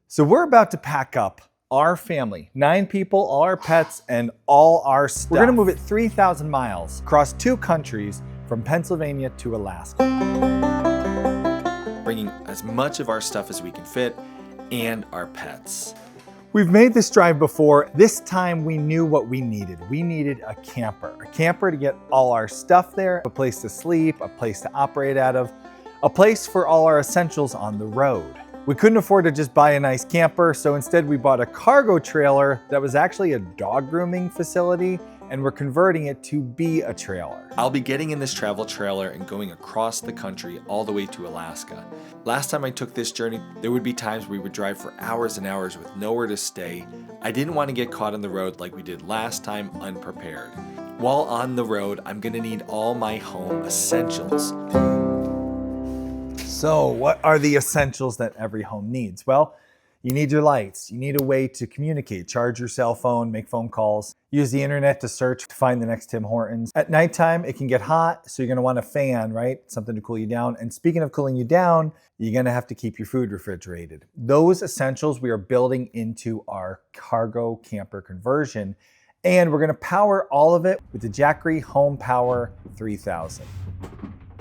So we're about to pack up our family, 9 people, all our pets, and all our stuff. We're gonna move it 3,000 miles across 2 countries from Pennsylvania to Alaska. Bringing as much of our stuff as we can fit and our pets. We've made this drive before. This time we knew what we needed. We needed a camper to get all our stuff there, a place to sleep, a place to operate out of, a place for all our essentials on the road. We couldn't afford to just buy a nice camper, so instead we bought a cargo trailer that was actually a dog grooming facility, and we're converting it to be a trailer. I'll be getting in this travel trailer and going across the country all the way to Alaska. Last time I took this journey, there would be times we would drive for hours and hours with nowhere to stay. I didn't want to get caught on the road like we did last time unprepared. While on the road, I'm gonna need all my home essentials. So what are the essentials that every home needs? Well, you need your lights. You need a way to communicate, charge your cell phone, make phone calls, use the internet to search to find the next Tim Hortons. At nighttime, it can get hot, so you're gonna want a fan, right? Something to cool you down. And speaking of cooling you down, you're gonna have to keep your food refrigerated. Those essentials we are building into our cargo camper conversion, and we're gonna power all of it with the Jackery HomePower 3000.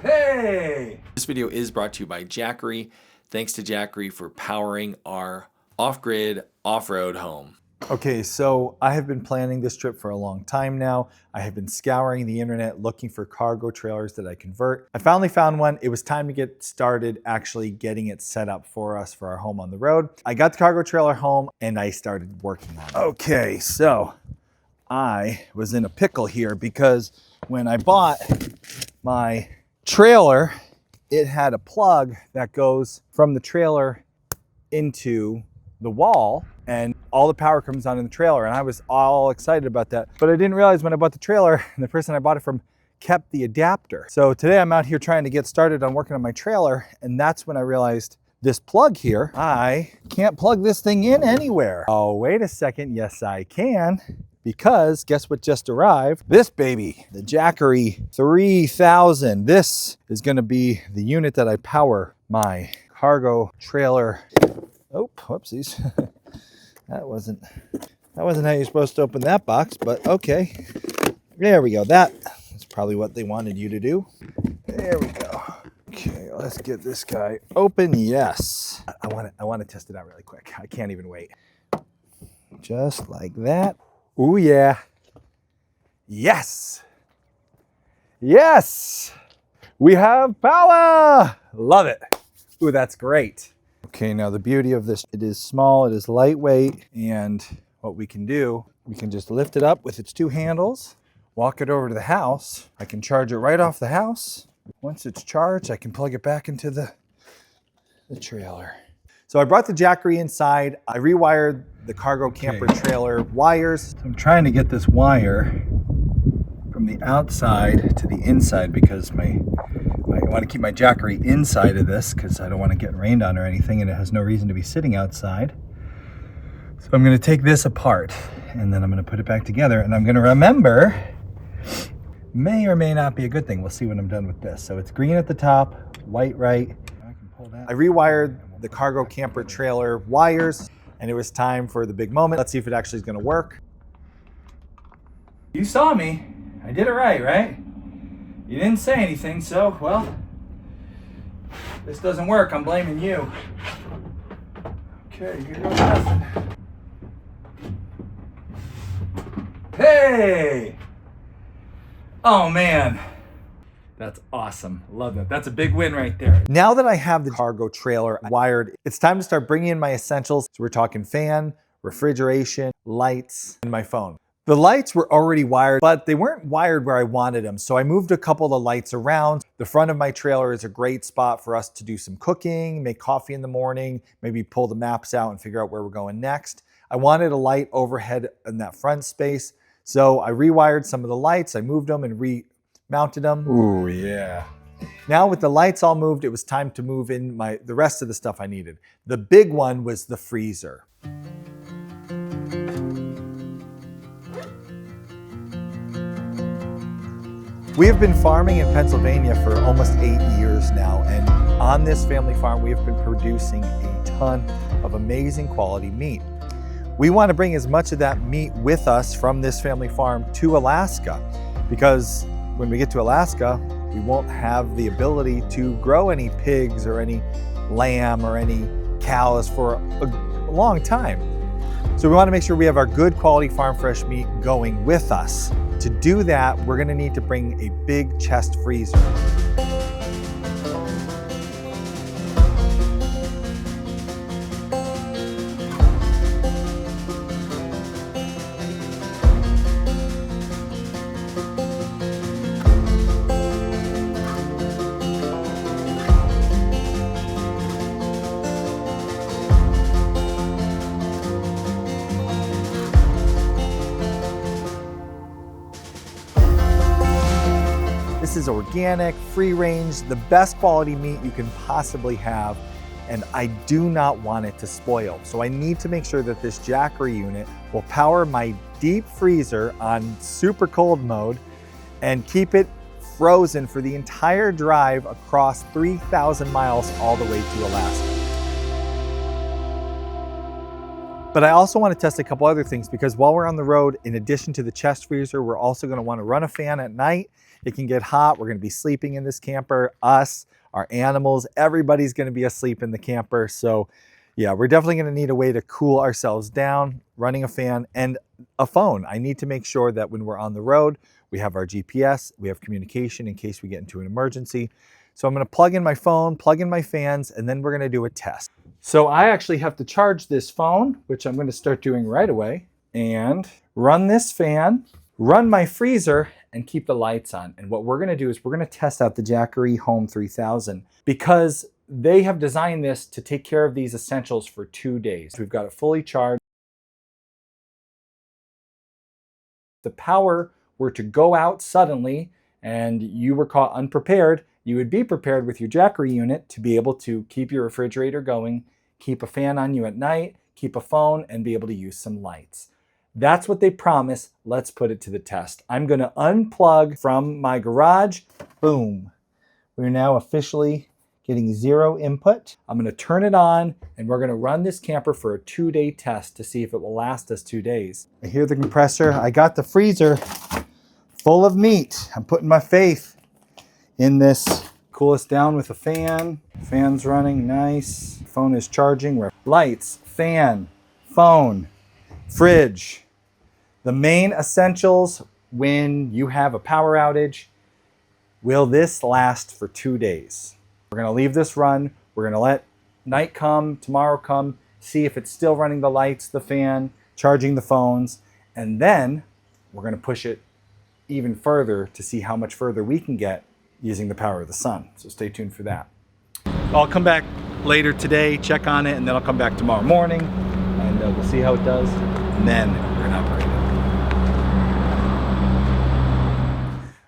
Hey! This video is brought to you by Jackery. Thanks to Jackery for powering our off-grid, off-road home. Okay, so I have been planning this trip for a long time now. I have been scouring the internet looking for cargo trailers that I convert. I finally found one. It was time to get started actually getting it set up for us for our home on the road. I got the cargo trailer home and I started working on it. Okay, so I was in a pickle here because when I bought my trailer, it had a plug that goes from the trailer into the wall and all the power comes on in the trailer, and I was all excited about that. But I didn't realize when I bought the trailer, and the person I bought it from kept the adapter. So today I'm out here trying to get started on working on my trailer, and that's when I realized this plug here, I can't plug this thing in anywhere. Oh, wait a second, yes I can. Because guess what just arrived? This baby, the Jackery 3000. This is gonna be the unit that I power my cargo trailer. Oh, whoopsies. That wasn't how you're supposed to open that box, but okay. There we go. That's probably what they wanted you to do. There we go. Okay, let's get this guy open. Yes. I want to test it out really quick. I can't even wait. Just like that. Oh yeah. Yes. Yes. We have power. Love it. Ooh, that's great. Okay, now the beauty of this, it is small, it is lightweight, and what we can do, we can just lift it up with its 2 handles, walk it over to the house. I can charge it right off the house. Once it's charged, I can plug it back into the trailer. So I brought the Jackery inside. I rewired the cargo camper trailer wires. I'm trying to get this wire from the outside to the inside because I want to keep my Jackery inside of this because I don't want to get rained on or anything, and it has no reason to be sitting outside. So I'm going to take this apart and then I'm going to put it back together, and I'm going to remember, may or may not be a good thing. We'll see when I'm done with this. So it's green at the top, white right. I can pull that. I rewired the cargo camper trailer wires, and it was time for the big moment. Let's see if it actually is going to work. You saw me. I did it right? You didn't say anything, so, well, this doesn't work. I'm blaming you. Okay, here goes nothing. Hey! Oh, man. That's awesome. Love that. That's a big win right there. Now that I have the cargo trailer wired, it's time to start bringing in my essentials. So we're talking fan, refrigeration, lights, and my phone. The lights were already wired, but they weren't wired where I wanted them. So I moved a couple of the lights around. The front of my trailer is a great spot for us to do some cooking, make coffee in the morning, maybe pull the maps out and figure out where we're going next. I wanted a light overhead in that front space. So I rewired some of the lights. I moved them and mounted them. Ooh, yeah. Now with the lights all moved, it was time to move in the rest of the stuff I needed. The big one was the freezer. We have been farming in Pennsylvania for almost 8 years now, and on this family farm, we have been producing a ton of amazing quality meat. We want to bring as much of that meat with us from this family farm to Alaska, because when we get to Alaska, we won't have the ability to grow any pigs or any lamb or any cows for a long time. So we want to make sure we have our good quality farm fresh meat going with us. To do that, we're going to need to bring a big chest freezer. This is organic, free range, the best quality meat you can possibly have, and I do not want it to spoil. So I need to make sure that this Jackery unit will power my deep freezer on super cold mode and keep it frozen for the entire drive across 3,000 miles all the way to Alaska. But I also want to test a couple other things, because while we're on the road, in addition to the chest freezer, we're also going to want to run a fan at night. It can get hot. We're going to be sleeping in this camper, us, our animals, everybody's going to be asleep in the camper. So yeah, we're definitely going to need a way to cool ourselves down, running a fan and a phone. I need to make sure that when we're on the road, we have our GPS, we have communication in case we get into an emergency. So I'm going to plug in my phone, plug in my fans, and then we're going to do a test. So I actually have to charge this phone, which I'm going to start doing right away, and run this fan, run my freezer, and keep the lights on. And what we're going to do is we're going to test out the Jackery Home 3000, because they have designed this to take care of these essentials for 2 days. We've got it fully charged. If the power were to go out suddenly and you were caught unprepared, you would be prepared with your Jackery unit to be able to keep your refrigerator going, keep a fan on you at night, keep a phone, and be able to use some lights. That's what they promise. Let's put it to the test. I'm going to unplug from my garage. Boom. We're now officially getting 0 input. I'm going to turn it on, and we're going to run this camper for a 2-day test to see if it will last us 2 days. I hear the compressor. I got the freezer full of meat. I'm putting my faith in this. Cool us down with a fan. Fan's running, nice. Phone is charging. Lights, fan, phone, fridge. The main essentials when you have a power outage. Will this last for 2 days? We're going to leave this run. We're going to let night come, tomorrow come, see if it's still running the lights, the fan, charging the phones, and then we're going to push it even further to see how much further we can get using the power of the sun. So stay tuned for that. I'll come back later today, check on it, and then I'll come back tomorrow morning, and we'll see how it does, and then we're going to operate it.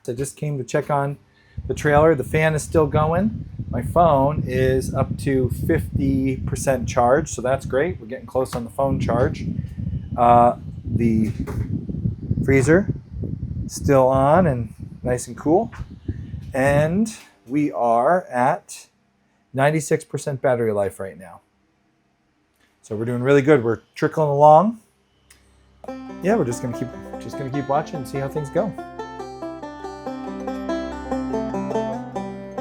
I just came to check on the trailer. The fan is still going. My phone is up to 50% charge, so that's great. We're getting close on the phone charge. The freezer still on and nice and cool. And we are at 96% battery life right now. So we're doing really good. We're trickling along. Yeah, we're just gonna keep watching and see how things go.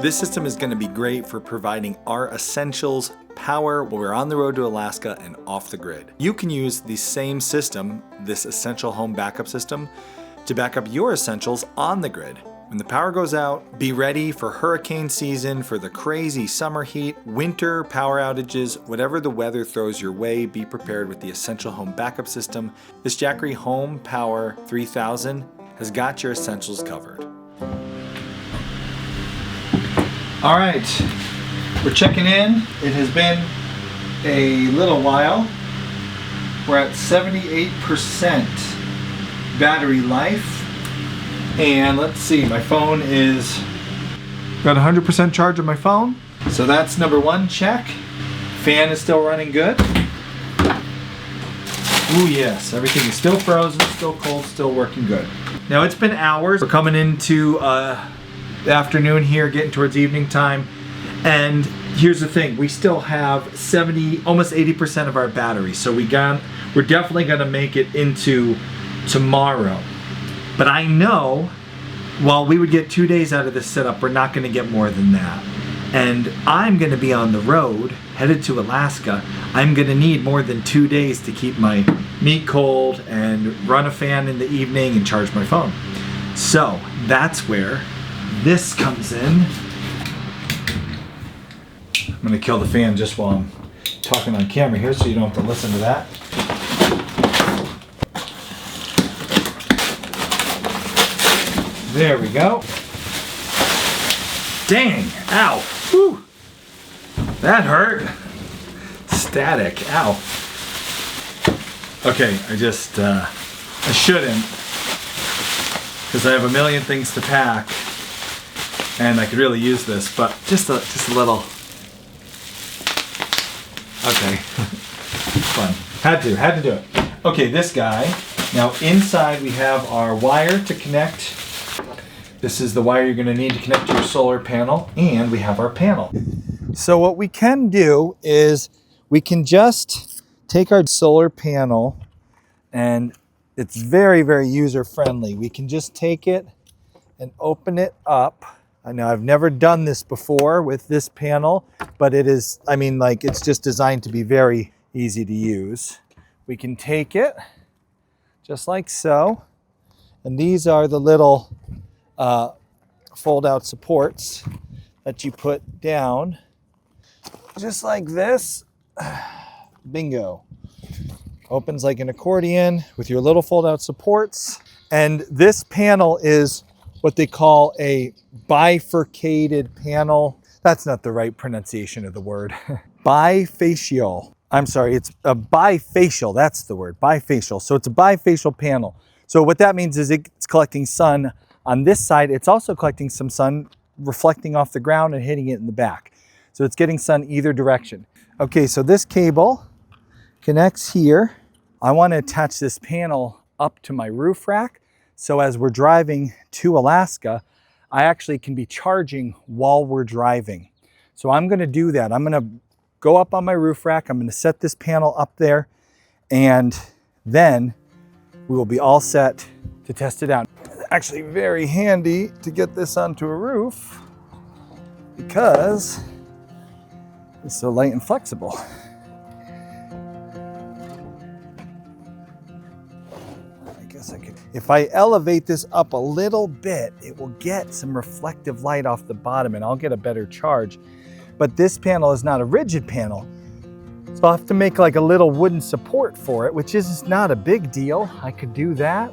This system is going to be great for providing our essentials power while we're on the road to Alaska and off the grid. You can use the same system, this essential home backup system, to back up your essentials on the grid. When the power goes out, be ready for hurricane season, for the crazy summer heat, winter power outages, whatever the weather throws your way, be prepared with the essential home backup system. This Jackery HomePower 3000 has got your essentials covered. All right, we're checking in. It has been a little while. We're at 78% battery life. And let's see, my phone is got 100% charge on my phone. So that's number one check. Fan is still running good. Ooh, yes, everything is still frozen, still cold, still working good. Now it's been hours. We're coming into the afternoon here, getting towards evening time, And here's the thing, we still have 70, almost 80% of our battery. So we're definitely gonna make it into tomorrow. But I know, while we would get 2 days out of this setup, we're not gonna get more than that. And I'm gonna be on the road, headed to Alaska. I'm gonna need more than 2 days to keep my meat cold and run a fan in the evening and charge my phone. So that's where this comes in. I'm gonna kill the fan just while I'm talking on camera here so you don't have to listen to that. There we go. Dang, ow, whew. That hurt. Static, ow. Okay, I shouldn't, because I have a million things to pack and I could really use this, but just a little. Okay, fun. Had to do it. Okay, this guy. Now inside we have our wire to connect. This is the wire you're gonna need to connect to your solar panel, and we have our panel. So what we can do is we can just take our solar panel, and it's very, very user friendly. We can just take it and open it up. I know I've never done this before with this panel, but it is, I mean, like, it's just designed to be very easy to use. We can take it just like so, and these are the little fold out supports that you put down just like this. Bingo. Opens like an accordion with your little fold out supports. And this panel is what they call a bifurcated panel. That's not the right pronunciation of the word. Bifacial. I'm sorry, it's a bifacial, that's the word, bifacial. So it's a bifacial panel. So what that means is it's collecting sun on this side. It's also collecting some sun, reflecting off the ground and hitting it in the back. So it's getting sun either direction. Okay, so this cable connects here. I want to attach this panel up to my roof rack. So as we're driving to Alaska, I actually can be charging while we're driving. So I'm going to do that. I'm going to go up on my roof rack. I'm going to set this panel up there, and then we will be all set to test it out. It's actually very handy to get this onto a roof because it's so light and flexible. If I elevate this up a little bit, it will get some reflective light off the bottom and I'll get a better charge. But this panel is not a rigid panel, so I'll have to make like a little wooden support for it, which is not a big deal. I could do that.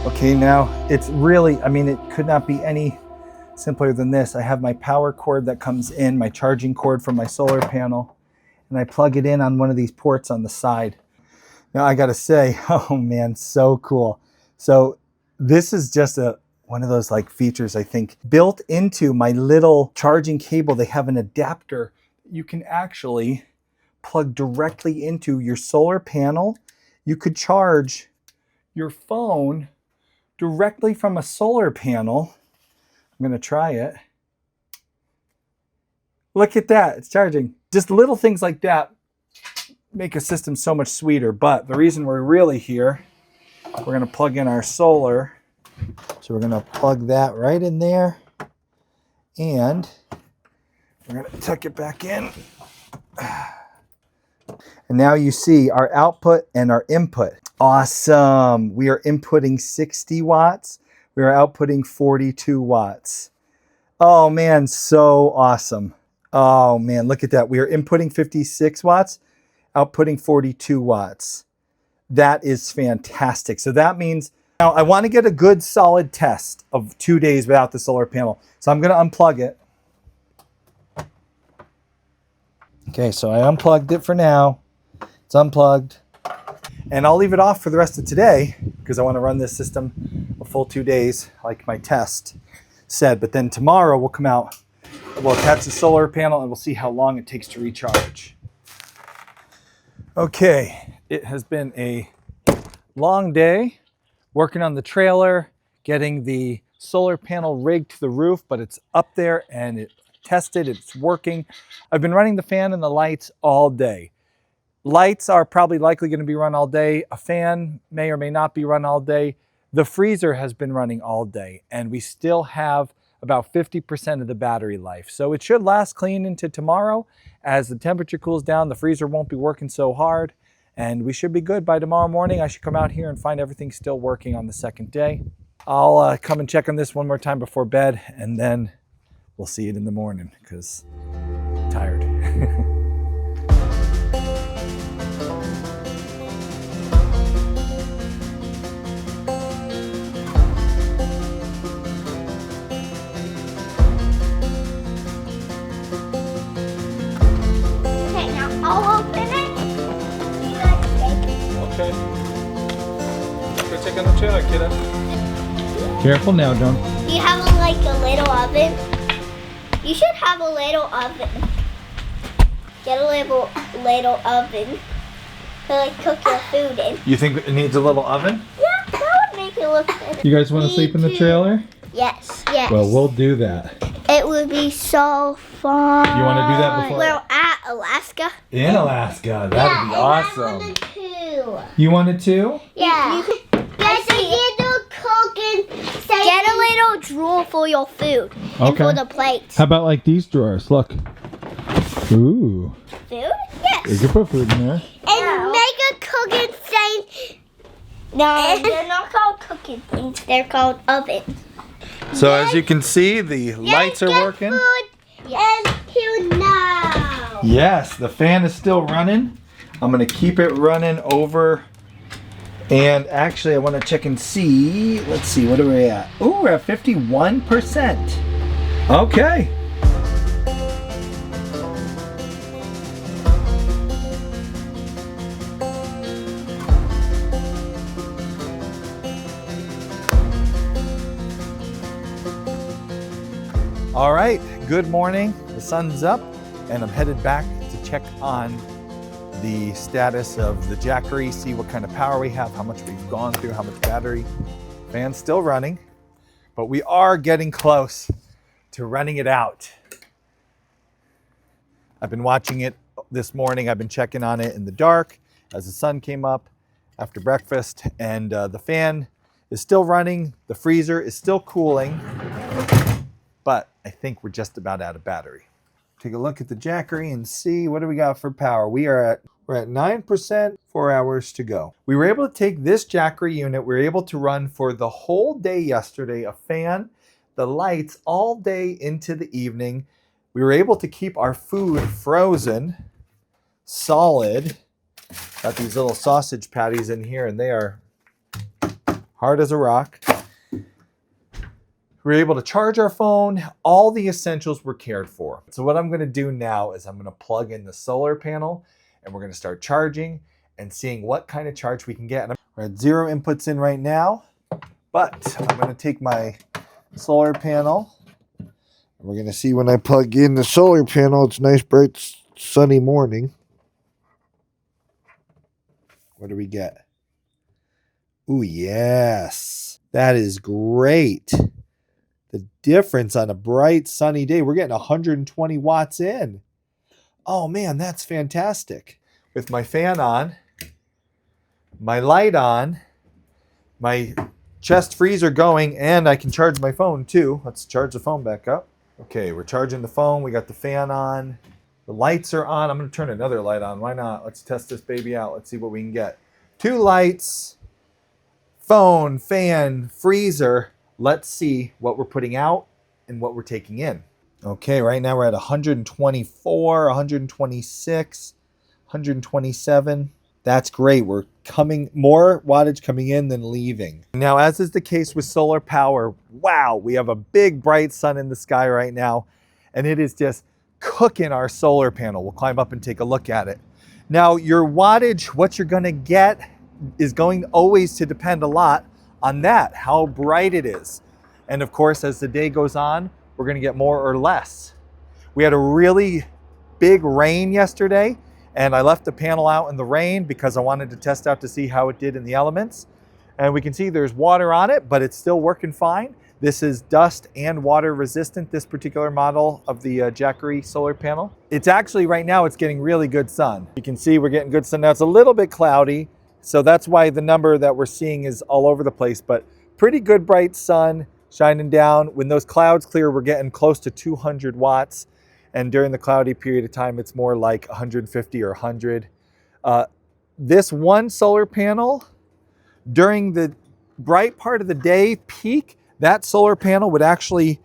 Okay, now it's really, I mean, it could not be any simpler than this. I have my power cord that comes in, my charging cord from my solar panel, and I plug it in on one of these ports on the side. Now I gotta say, oh man, so cool. So this is just one of those like features, I think, built into my little charging cable. They have an adapter you can actually plug directly into your solar panel. You could charge your phone directly from a solar panel. I'm gonna try it. Look at that, it's charging. Just little things like that make a system so much sweeter. But the reason we're really here, we're gonna plug in our solar. So we're gonna plug that right in there, and we're gonna tuck it back in. And now you see our output and our input. Awesome. We are inputting 60 watts. We are outputting 42 watts. Oh man, so awesome. Oh man, look at that. We are inputting 56 watts, outputting 42 watts. That is fantastic. So that means now I want to get a good solid test of 2 days without the solar panel. So I'm going to unplug it. Okay, so I unplugged it for now. It's unplugged. And I'll leave it off for the rest of today because I want to run this system a full 2 days like my test said. But then tomorrow we'll come out, we'll attach the solar panel and we'll see how long it takes to recharge. Okay, it has been a long day working on the trailer, getting the solar panel rigged to the roof, but it's up there and it tested, it's working. I've been running the fan and the lights all day. Lights are probably likely going to be run all day. A fan may or may not be run all day. The freezer has been running all day and we still have about 50% of the battery life. So it should last clean into tomorrow. As the temperature cools down, the freezer won't be working so hard and we should be good by tomorrow morning. I should come out here and find everything still working on the second day. I'll come and check on this one more time before bed and then we'll see it in the morning because I'm tired. I'll open it. Okay. Go check on the trailer, kiddo. Careful now, John. You have like a little oven. You should have a little oven. Get a little oven to like cook your food in. You think it needs a little oven? Yeah, that would make it look better. You guys want to sleep in the trailer? Yes, yes. Well, we'll do that. It would be so fun. You want to do that before? We're at Alaska. In Alaska. That would be awesome. Too. You wanted to? Yeah. Get a little drawer for your food. And Okay. for the plates. How about like these drawers? Look. Ooh. Food? You Yes. can put food in there. And make a cooking thing. No, they're not called cooking things. They're called ovens. So as you can see, the lights are working. Food and here now. Yes, the fan is still running. I'm going to keep it running over. And actually, I want to check and see. Let's see, what are we at? Ooh, we're at 51%. Okay. All right, good morning. The sun's up and I'm headed back to check on the status of the Jackery, see what kind of power we have, how much we've gone through, how much battery. Fan's still running, but we are getting close to running it out. I've been watching it this morning. I've been checking on it in the dark as the sun came up after breakfast, and the fan is still running. The freezer is still cooling, but I think we're just about out of battery. Take a look at the Jackery and see what do we got for power. We're at 9%, 4 hours to go. We were able to take this Jackery unit, we were able to run for the whole day yesterday, a fan, the lights all day into the evening. We were able to keep our food frozen, solid. Got these little sausage patties in here and they are hard as a rock. We were able to charge our phone. All the essentials were cared for. So what I'm going to do now is I'm going to plug in the solar panel and we're going to start charging and seeing what kind of charge we can get. We're at 0 inputs in right now, but I'm going to take my solar panel. We're going to see when I plug in the solar panel, it's a nice, bright, sunny morning. What do we get? Ooh, yes. That is great. The difference on a bright, sunny day, we're getting 120 watts in. Oh man, that's fantastic. With my fan on, my light on, my chest freezer going, and I can charge my phone too. Let's charge the phone back up. Okay, we're charging the phone. We got the fan on. The lights are on. I'm going to turn another light on. Why not? Let's test this baby out. Let's see what we can get. 2 lights, phone, fan, freezer. Let's see what we're putting out and what we're taking in. Okay, right now we're at 124, 126, 127. That's great. We're more wattage coming in than leaving. Now, as is the case with solar power, wow, we have a big bright sun in the sky right now, and it is just cooking our solar panel. We'll climb up and take a look at it. Now, your wattage, what you're gonna get is going always to depend a lot on that, how bright it is. And of course, as the day goes on, we're gonna get more or less. We had a really big rain yesterday, and I left the panel out in the rain because I wanted to test out to see how it did in the elements. And we can see there's water on it, but it's still working fine. This is dust and water resistant, this particular model of the Jackery solar panel. It's actually, right now, it's getting really good sun. You can see we're getting good sun. Now it's a little bit cloudy, so that's why the number that we're seeing is all over the place, but pretty good bright sun shining down. When those clouds clear, we're getting close to 200 watts. And during the cloudy period of time, it's more like 150 or 100. This one solar panel, during the bright part of the day peak, that solar panel would actually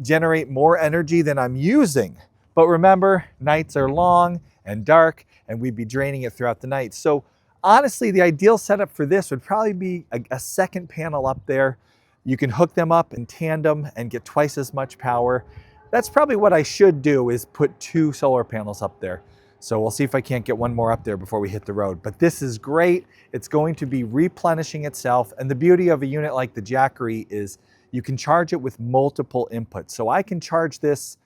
generate more energy than I'm using. But remember, nights are long and dark, and we'd be draining it throughout the night. So honestly, the ideal setup for this would probably be a second panel up there. You can hook them up in tandem and get twice as much power. That's probably what I should do, is put 2 solar panels up there. So we'll see if I can't get one more up there before we hit the road. But this is great. It's going to be replenishing itself. And the beauty of a unit like the Jackery is you can charge it with multiple inputs. So I can charge this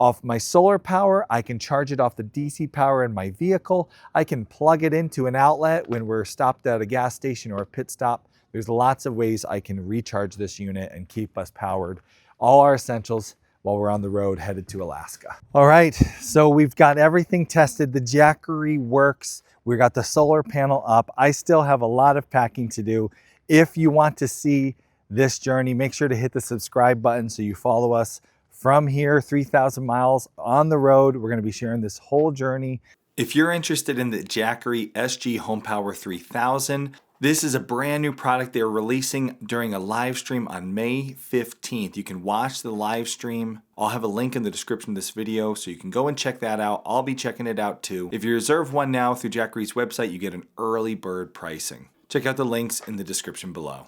off my solar power. I can charge it off the DC power in my vehicle. I can plug it into an outlet when we're stopped at a gas station or a pit stop. There's lots of ways I can recharge this unit and keep us powered. All our essentials while we're on the road headed to Alaska. All right, so we've got everything tested. The Jackery works. We got the solar panel up. I still have a lot of packing to do. If you want to see this journey, make sure to hit the subscribe button so you follow us from here, 3,000 miles on the road. We're gonna be sharing this whole journey. If you're interested in the Jackery SG HomePower 3000, this is a brand new product they're releasing during a live stream on May 15th. You can watch the live stream. I'll have a link in the description of this video, so you can go and check that out. I'll be checking it out too. If you reserve one now through Jackery's website, you get an early bird pricing. Check out the links in the description below.